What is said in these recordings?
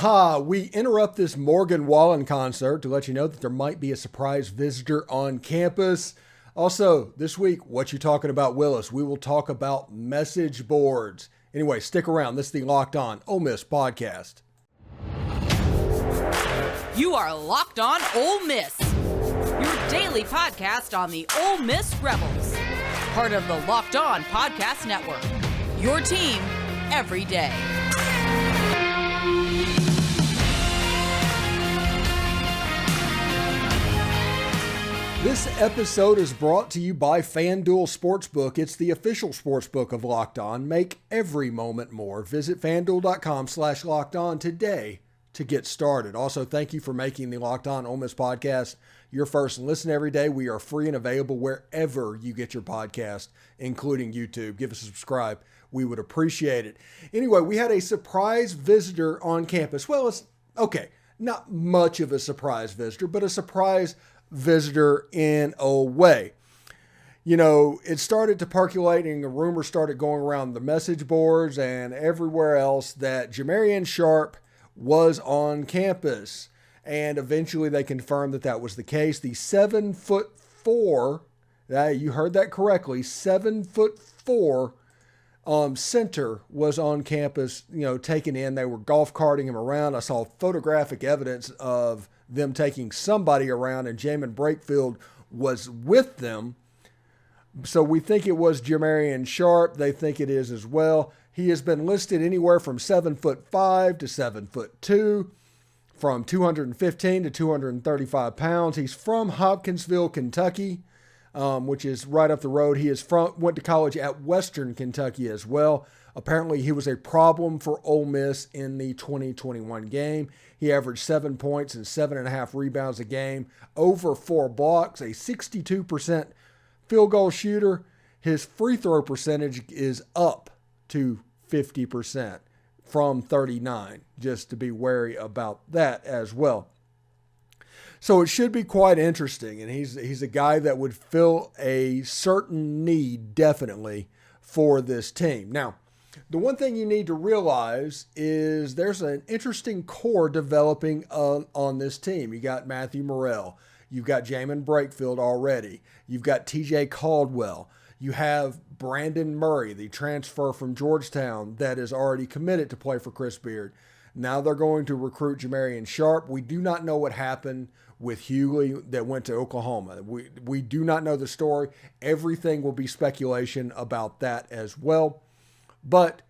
We interrupt this Morgan Wallen concert to let you know that there might be a surprise visitor on campus. Also, this week, what you talking about, Willis? We will talk about message boards. Anyway, stick around. This is the Locked On Ole Miss podcast. You are Locked On Ole Miss, your daily podcast on the Ole Miss Rebels. Part of the Locked On Podcast Network, your team every day. This episode is brought to you by FanDuel Sportsbook. It's the official sportsbook of Locked On. Make every moment more. Visit FanDuel.com/LockedOn today to get started. Also, thank you for making the Locked On Ole Miss podcast your first listen every day. We are free and available wherever you get your podcast, including YouTube. Give us a subscribe. We would appreciate it. Anyway, we had a surprise visitor on campus. Well, it's okay, not much of a surprise visitor, but a surprise visitor in a way. You know, it started to percolate and a rumor started going around the message boards and everywhere else that Jamarion Sharp was on campus. And eventually they confirmed that that was the case. The 7'4", you heard that correctly, 7'4" center was on campus, taken in. They were golf carting him around. I saw photographic evidence of them taking somebody around, and Jaemyn Brakefield was with them. So we think it was Jamarion Sharp. They think it is as well. He has been listed anywhere from 7'5" to 7'2", from 215 to 235 pounds. He's from Hopkinsville, Kentucky, which is right up the road. He went to college at Western Kentucky as well. Apparently, he was a problem for Ole Miss in the 2021 game. He averaged 7 points and 7.5 rebounds a game, over 4 blocks, a 62% field goal shooter. His free throw percentage is up to 50% from 39, just to be wary about that as well. So it should be quite interesting, and he's a guy that would fill a certain need definitely for this team. Now, the one thing you need to realize is there's an interesting core developing on this team. You got Matthew Murrell. You've got Jaemyn Brakefield already. You've got TJ Caldwell. You have Brandon Murray, the transfer from Georgetown that is already committed to play for Chris Beard. Now they're going to recruit Jamarion Sharp. We do not know what happened with Hughley that went to Oklahoma. We do not know the story. Everything will be speculation about that as well. But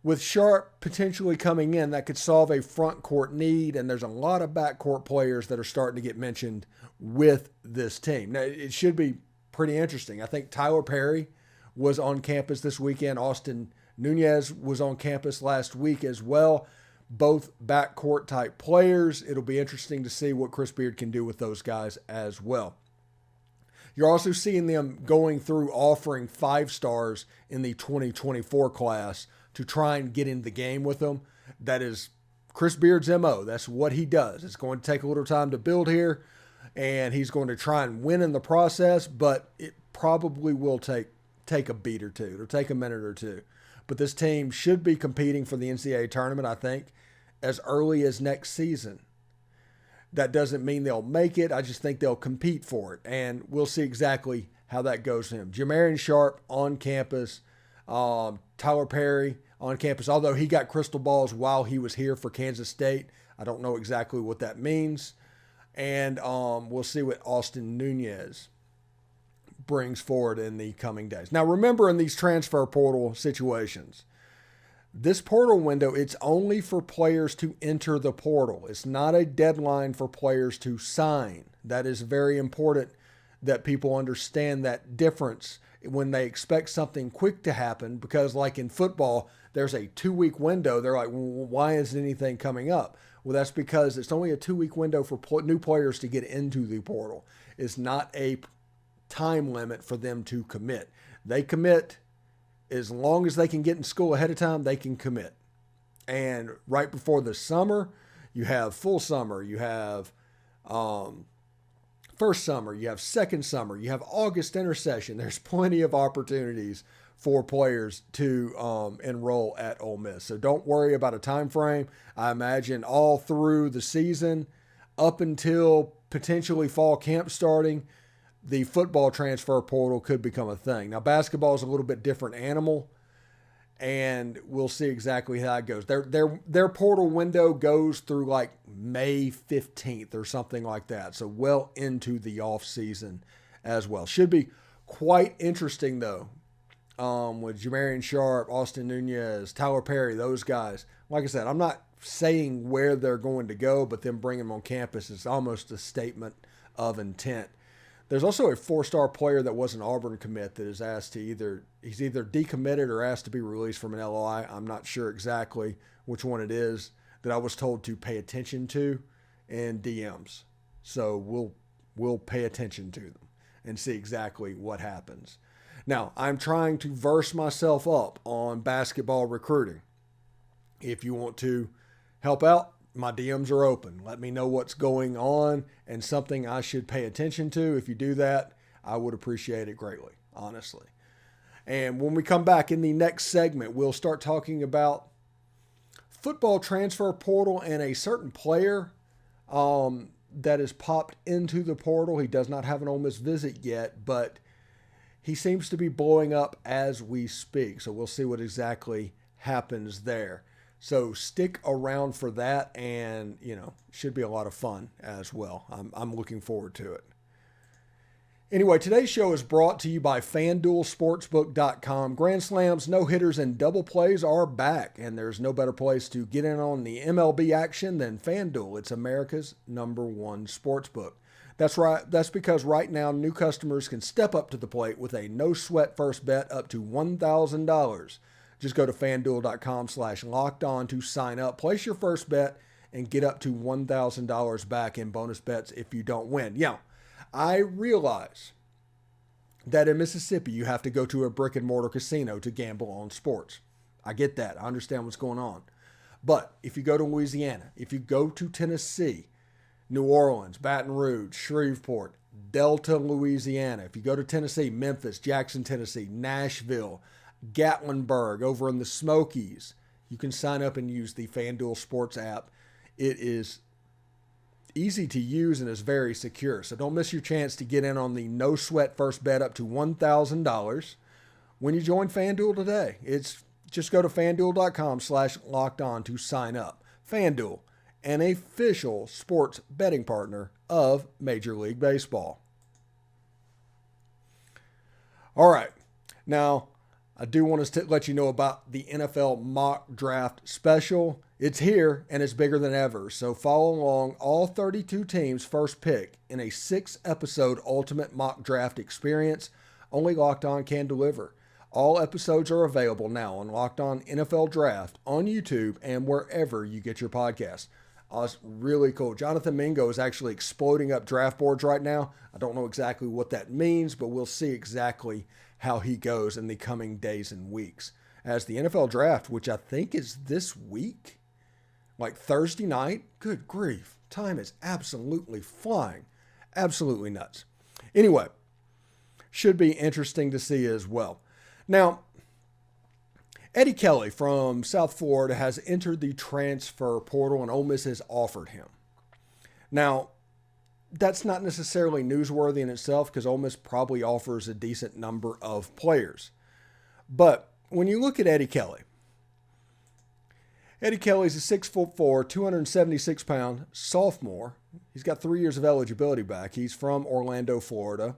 with Sharp potentially coming in, that could solve a front court need, and there's a lot of backcourt players that are starting to get mentioned with this team. Now, it should be pretty interesting. I think Tyler Perry was on campus this weekend. Austin Nunez was on campus last week as well. Both backcourt type players. It'll be interesting to see what Chris Beard can do with those guys as well. You're also seeing them going through offering 5 stars in the 2024 class to try and get in the game with them. That is Chris Beard's MO. That's what he does. It's going to take a little time to build here, and he's going to try and win in the process, but it probably will take a beat or two. It'll take a minute or two. But this team should be competing for the NCAA tournament, I think, as early as next season. That doesn't mean they'll make it. I just think they'll compete for it. And we'll see exactly how that goes for him. Jamarion Sharp on campus. Tyler Perry on campus. Although he got crystal balls while he was here for Kansas State. I don't know exactly what that means. And we'll see what Austin Nunez brings forward in the coming days. Now, remember, in these transfer portal situations, this portal window, it's only for players to enter the portal. It's not a deadline for players to sign. That is very important that people understand that difference when they expect something quick to happen, because like in football, there's a 2-week window. They're like, well, why isn't anything coming up? Well, that's because it's only a 2-week window for new players to get into the portal. It's not a time limit for them to commit. They commit as long as they can get in school ahead of time. They can commit. And right before the summer, you have full summer, you have first summer, you have second summer, you have August intersession. There's plenty of opportunities for players to enroll at Ole Miss. So don't worry about a time frame. I imagine all through the season, up until potentially fall camp starting, the football transfer portal could become a thing. Now, basketball is a little bit different animal, and we'll see exactly how it goes. Their portal window goes through like May 15th or something like that. So well into the off season as well. Should be quite interesting though. With Jamarion Sharp, Austin Nunez, Tyler Perry, those guys. Like I said, I'm not saying where they're going to go, but them bringing them on campus is almost a statement of intent. There's also a 4-star player that was an Auburn commit that is asked to he's either decommitted or asked to be released from an LOI. I'm not sure exactly which one it is that I was told to pay attention to in DMs. So we'll pay attention to them and see exactly what happens. Now, I'm trying to verse myself up on basketball recruiting. If you want to help out, my DMs are open. Let me know what's going on and something I should pay attention to. If you do that, I would appreciate it greatly, honestly. And when we come back in the next segment, we'll start talking about football transfer portal and a certain player that has popped into the portal. He does not have an Ole Miss visit yet, but he seems to be blowing up as we speak. So we'll see what exactly happens there. So stick around for that, and, should be a lot of fun as well. I'm looking forward to it. Anyway, today's show is brought to you by FanDuel Sportsbook.com. Grand slams, no-hitters, and double plays are back, and there's no better place to get in on the MLB action than FanDuel. It's America's #1 sportsbook. That's right. That's because right now new customers can step up to the plate with a no-sweat first bet up to $1,000. Just go to FanDuel.com/lockedon to sign up, place your first bet, and get up to $1,000 back in bonus bets if you don't win. Yeah, I realize that in Mississippi you have to go to a brick and mortar casino to gamble on sports. I get that. I understand what's going on. But if you go to Louisiana, if you go to Tennessee, New Orleans, Baton Rouge, Shreveport, Delta, Louisiana, if you go to Tennessee, Memphis, Jackson, Tennessee, Nashville, Gatlinburg, over in the Smokies, you can sign up and use the FanDuel Sports app. It is easy to use and is very secure. So don't miss your chance to get in on the no sweat first bet up to $1,000 when you join FanDuel today. It's just go to FanDuel.com/lockedon to sign up. FanDuel, an official sports betting partner of Major League Baseball. All right. Now, I do want to let you know about the NFL mock draft special. It's here and it's bigger than ever. So follow along all 32 teams' first pick in a 6-episode ultimate mock draft experience. Only Locked On can deliver. All episodes are available now on Locked On NFL Draft on YouTube and wherever you get your podcasts. It's really cool. Jonathan Mingo is actually exploding up draft boards right now. I don't know exactly what that means, but we'll see exactly how he goes in the coming days and weeks. As the NFL draft, which I think is this week, like Thursday night, good grief, time is absolutely flying. Absolutely nuts. Anyway, should be interesting to see as well. Now, Eddie Kelly from South Florida has entered the transfer portal and Ole Miss has offered him. Now, that's not necessarily newsworthy in itself because Ole Miss probably offers a decent number of players. But when you look at Eddie Kelly's a 6'4", 276-pound sophomore. He's got 3 years of eligibility back. He's from Orlando, Florida.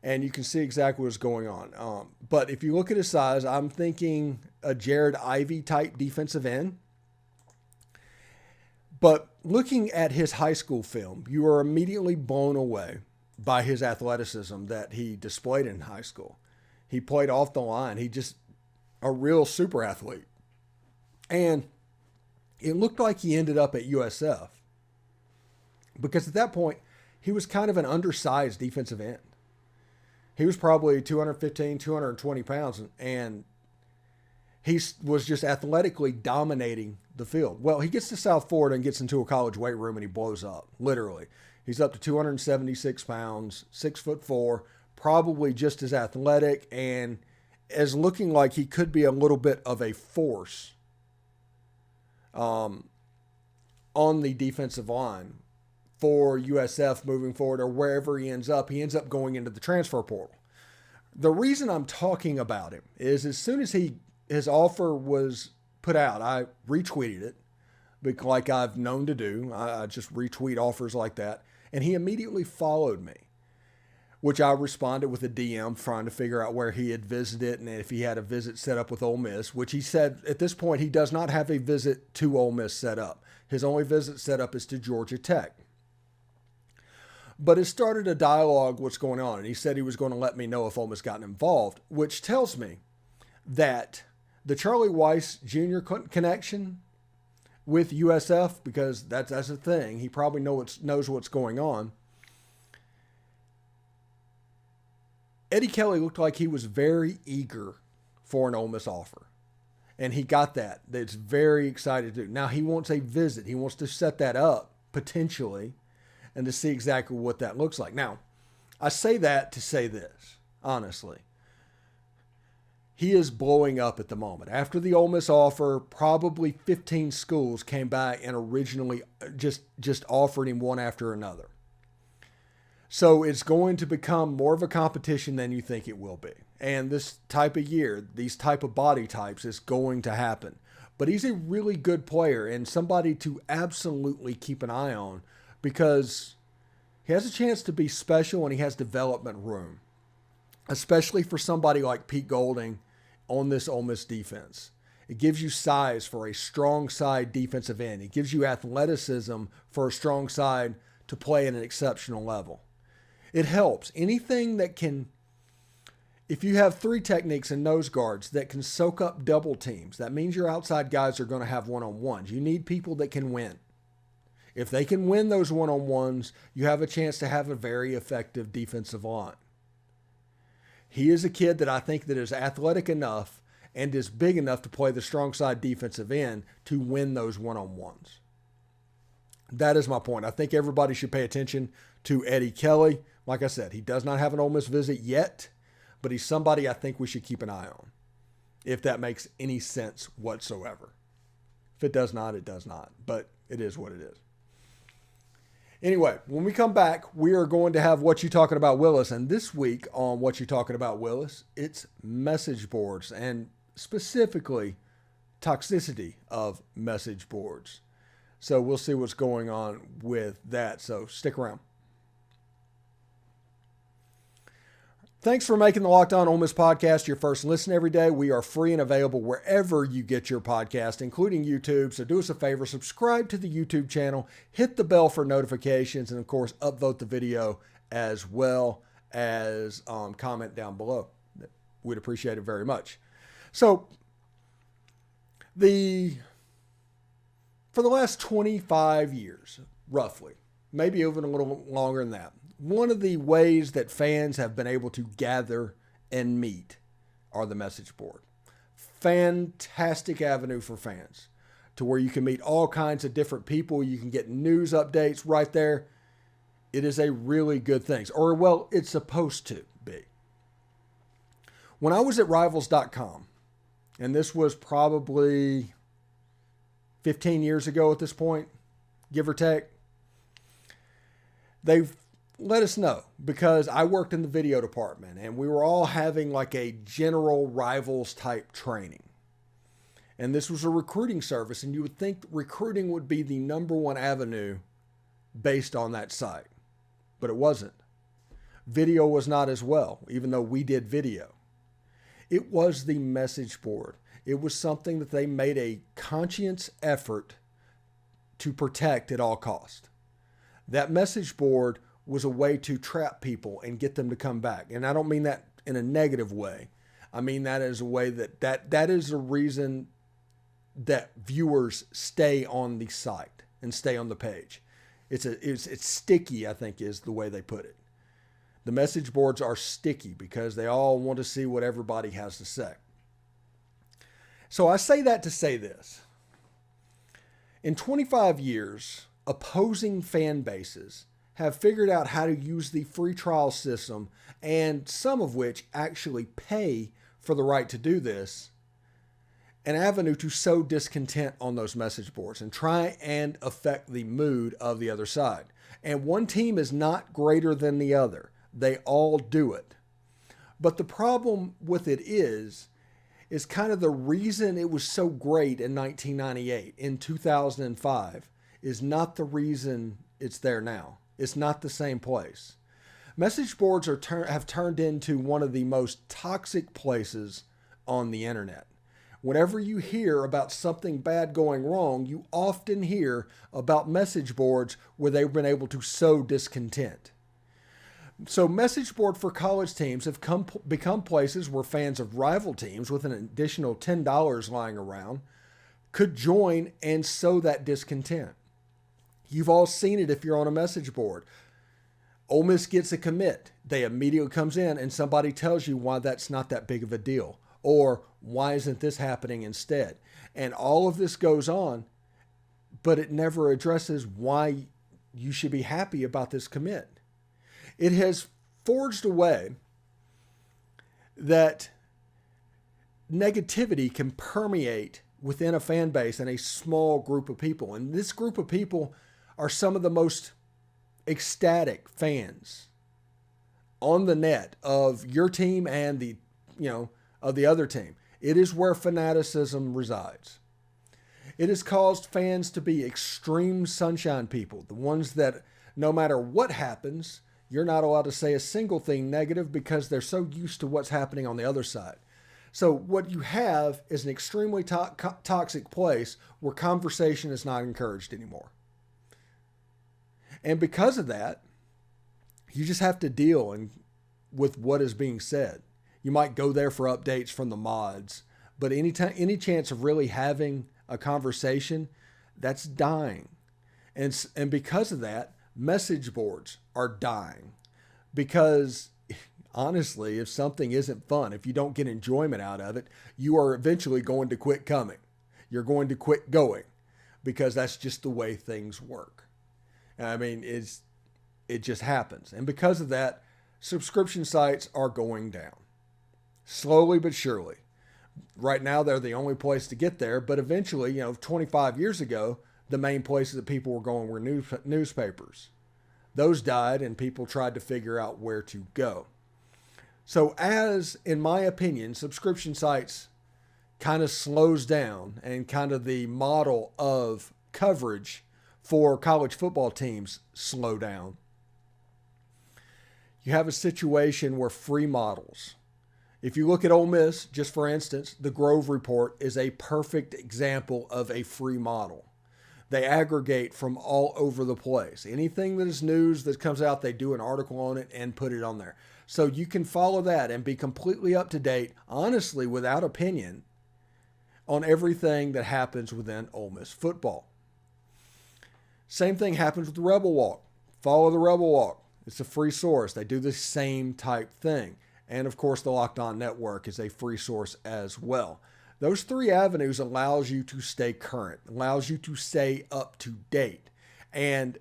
And you can see exactly what's going on. But if you look at his size, I'm thinking a Jared Ivey type defensive end. But looking at his high school film, you are immediately blown away by his athleticism that he displayed in high school. He played off the line. He just a real super athlete. And it looked like he ended up at USF because at that point, he was kind of an undersized defensive end. He was probably 215, 220 pounds, and he was just athletically dominating the field. Well, he gets to South Florida and gets into a college weight room and he blows up, literally. He's up to 276 pounds, 6'4", probably just as athletic, and as looking like he could be a little bit of a force on the defensive line for USF moving forward, or wherever he ends up going into the transfer portal. The reason I'm talking about him is as soon as his offer was put out, I retweeted it, like I've known to do. I just retweet offers like that. And he immediately followed me, which I responded with a DM trying to figure out where he had visited and if he had a visit set up with Ole Miss, which he said at this point he does not have a visit to Ole Miss set up. His only visit set up is to Georgia Tech. But it started a dialogue what's going on, and he said he was going to let me know if Ole Miss gotten involved, which tells me that the Charlie Weiss Jr. connection with USF, because that's a thing, he probably knows what's going on. Eddie Kelly looked like he was very eager for an Ole Miss offer, and he got that. That's very excited to do. Now he wants a visit. He wants to set that up potentially, and to see exactly what that looks like. Now, I say that to say this, honestly. He is blowing up at the moment. After the Ole Miss offer, probably 15 schools came back and originally just offered him one after another. So it's going to become more of a competition than you think it will be. And this type of year, these type of body types is going to happen. But he's a really good player and somebody to absolutely keep an eye on, because he has a chance to be special and he has development room, especially for somebody like Pete Golding on this Ole Miss defense. It gives you size for a strong side defensive end. It gives you athleticism for a strong side to play at an exceptional level. It helps. Anything that can, if you have three techniques in nose guards that can soak up double teams, that means your outside guys are going to have one-on-ones. You need people that can win. If they can win those one-on-ones, you have a chance to have a very effective defensive line. He is a kid that I think that is athletic enough and is big enough to play the strong side defensive end to win those one-on-ones. That is my point. I think everybody should pay attention to Eddie Kelly. Like I said, he does not have an Ole Miss visit yet, but he's somebody I think we should keep an eye on, if that makes any sense whatsoever. If it does not, it does not, but it is what it is. Anyway, when we come back, we are going to have What You Talking About Willis. And this week on What You Talking About Willis, it's message boards, and specifically toxicity of message boards. So we'll see what's going on with that. So stick around. Thanks for making the Locked On Ole Miss podcast your first listen every day. We are free and available wherever you get your podcast, including YouTube. So do us a favor, subscribe to the YouTube channel, hit the bell for notifications, and of course, upvote the video as well as comment down below. We'd appreciate it very much. So for the last 25 years, roughly, maybe even a little longer than that, one of the ways that fans have been able to gather and meet are the message board. Fantastic avenue for fans to where you can meet all kinds of different people. You can get news updates right there. It is a really good thing. Or, well, it's supposed to be. When I was at Rivals.com, and this was probably 15 years ago at this point, give or take, they've let us know, because I worked in the video department and we were all having like a general Rivals type training. And this was a recruiting service, and you would think recruiting would be the number one avenue based on that site, but it wasn't. Video was not as well, even though we did video. It was the message board. It was something that they made a conscious effort to protect at all costs. That message board was a way to trap people and get them to come back. And I don't mean that in a negative way. I mean that as a way that is a reason that viewers stay on the site and stay on the page. It's sticky, I think is the way they put it. The message boards are sticky because they all want to see what everybody has to say. So I say that to say this. In 25 years, opposing fan bases have figured out how to use the free trial system, and some of which actually pay for the right to do this, an avenue to sow discontent on those message boards and try and affect the mood of the other side. And one team is not greater than the other. They all do it. But the problem with it is kind of the reason it was so great in 1998, in 2005, is not the reason it's there now. It's not the same place. Message boards have turned into one of the most toxic places on the internet. Whenever you hear about something bad going wrong, you often hear about message boards where they've been able to sow discontent. So message board for college teams have become places where fans of rival teams with an additional $10 lying around could join and sow that discontent. You've all seen it if you're on a message board. Ole Miss gets a commit. They immediately comes in and somebody tells you why that's not that big of a deal. Or why isn't this happening instead? And all of this goes on, but it never addresses why you should be happy about this commit. It has forged a way that negativity can permeate within a fan base and a small group of people. And this group of people are some of the most ecstatic fans on the net of your team and of the other team. It is where fanaticism resides. It has caused fans to be extreme sunshine people, the ones that no matter what happens, you're not allowed to say a single thing negative because they're so used to what's happening on the other side. So what you have is an extremely toxic place where conversation is not encouraged anymore. And because of that, you just have to deal with what is being said. You might go there for updates from the mods, but any chance of really having a conversation, that's dying. And because of that, message boards are dying. Because honestly, if something isn't fun, if you don't get enjoyment out of it, you are eventually going to quit coming. You're going to quit going because that's just the way things work. I mean, it just happens. And because of that, subscription sites are going down. Slowly but surely. Right now, they're the only place to get there. But eventually, 25 years ago, the main places that people were going were newspapers. Those died and people tried to figure out where to go. So as, in my opinion, subscription sites kind of slows down and kind of the model of coverage for college football teams slow down, you have a situation where free models. If you look at Ole Miss, just for instance, the Grove Report is a perfect example of a free model. They aggregate from all over the place. Anything that is news that comes out, they do an article on it and put it on there. So you can follow that and be completely up to date, honestly, without opinion, on everything that happens within Ole Miss football. Same thing happens with the Rebel Walk. Follow the Rebel Walk. It's a free source. They do the same type thing. And of course, the Locked On Network is a free source as well. Those three avenues allows you to stay current, allows you to stay up to date. And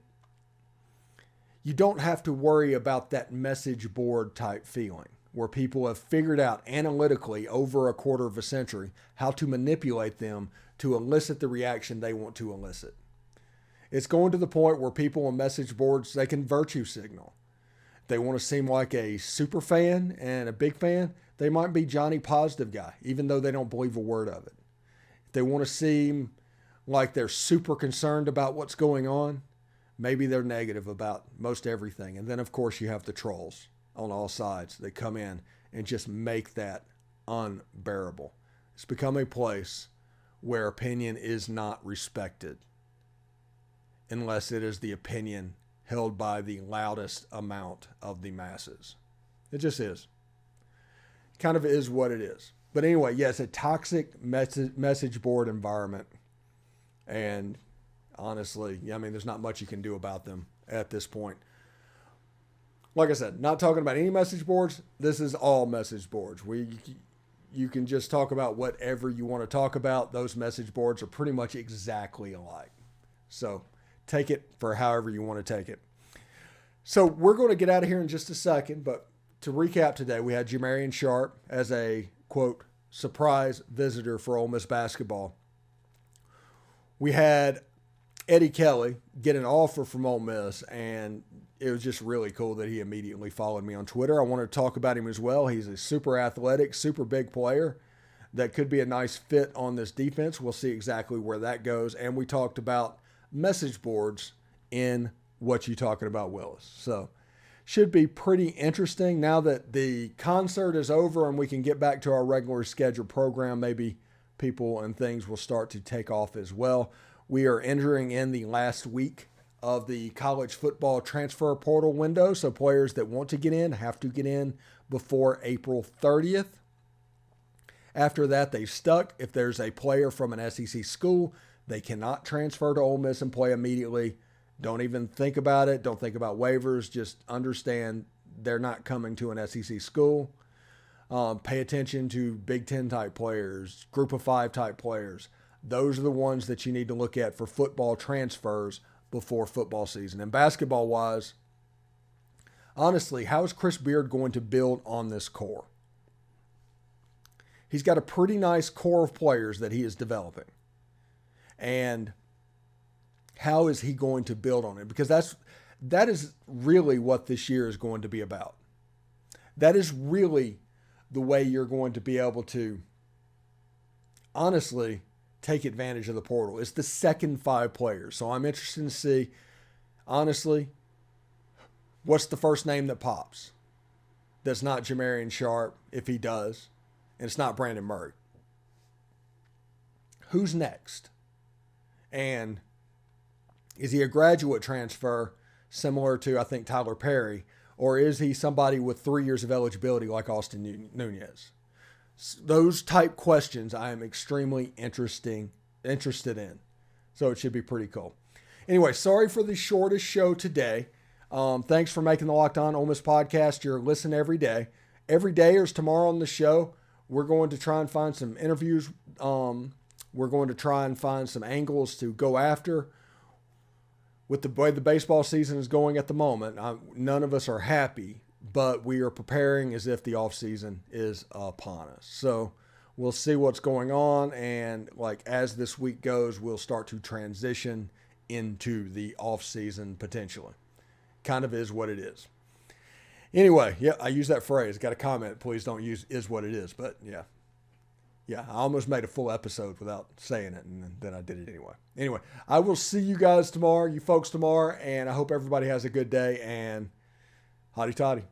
you don't have to worry about that message board type feeling where people have figured out analytically over a quarter of a century how to manipulate them to elicit the reaction they want to elicit. It's going to the point where people on message boards, they can virtue signal. They want to seem like a super fan and a big fan. They might be Johnny Positive guy, even though they don't believe a word of it. If they want to seem like they're super concerned about what's going on, maybe they're negative about most everything. And then, of course, you have the trolls on all sides that come in and just make that unbearable. It's become a place where opinion is not respected unless it is the opinion held by the loudest amount of the masses. It just is. Kind of is what it is. But anyway, yes, a toxic message board environment. And honestly, I mean, there's not much you can do about them at this point. Like I said, not talking about any message boards. This is all message boards. You can just talk about whatever you want to talk about. Those message boards are pretty much exactly alike. So take it for however you want to take it. So we're going to get out of here in just a second, but to recap today, we had Jamarion Sharp as a quote, surprise visitor for Ole Miss basketball. We had Eddie Kelly get an offer from Ole Miss, and it was just really cool that he immediately followed me on Twitter. I wanted to talk about him as well. He's a super athletic, super big player that could be a nice fit on this defense. We'll see exactly where that goes. And we talked about message boards in What You Talking About, Willis. So should be pretty interesting now that the concert is over and we can get back to our regular scheduled program. Maybe people and things will start to take off as well. We are entering in the last week of the college football transfer portal window. So players that want to get in have to get in before April 30th. After that, they've stuck. If there's a player from an SEC school, they cannot transfer to Ole Miss and play immediately. Don't even think about it. Don't think about waivers. Just understand they're not coming to an SEC school. Pay attention to Big Ten type players, Group of Five type players. Those are the ones that you need to look at for football transfers before football season. And basketball-wise, honestly, how is Chris Beard going to build on this core? He's got a pretty nice core of players that he is developing. And how is he going to build on it? Because that is really what this year is going to be about. That is really the way you're going to be able to, honestly, take advantage of the portal. It's the second 5 players. So I'm interested to see, honestly, what's the first name that pops? That's not Jamarion Sharp, if he does. And it's not Brandon Murray. Who's next? And is he a graduate transfer similar to, I think, Tyler Perry? Or is he somebody with 3 years of eligibility like Austin Nunez? Those type questions I am extremely interested in. So it should be pretty cool. Anyway, sorry for the shortest show today. Thanks for making the Locked On Ole Miss podcast your listen every day. Every day or tomorrow on the show, we're going to try and find some interviews. We're going to try and find some angles to go after. With the way the baseball season is going at the moment, none of us are happy, but we are preparing as if the offseason is upon us. So we'll see what's going on, and as this week goes, we'll start to transition into the offseason potentially. Kind of is what it is. Anyway, yeah, I use that phrase. Got a comment. Please don't use is what it is, but yeah. Yeah, I almost made a full episode without saying it, and then I did it anyway. Anyway, I will see you guys tomorrow, you folks tomorrow, and I hope everybody has a good day, and hotty toddy.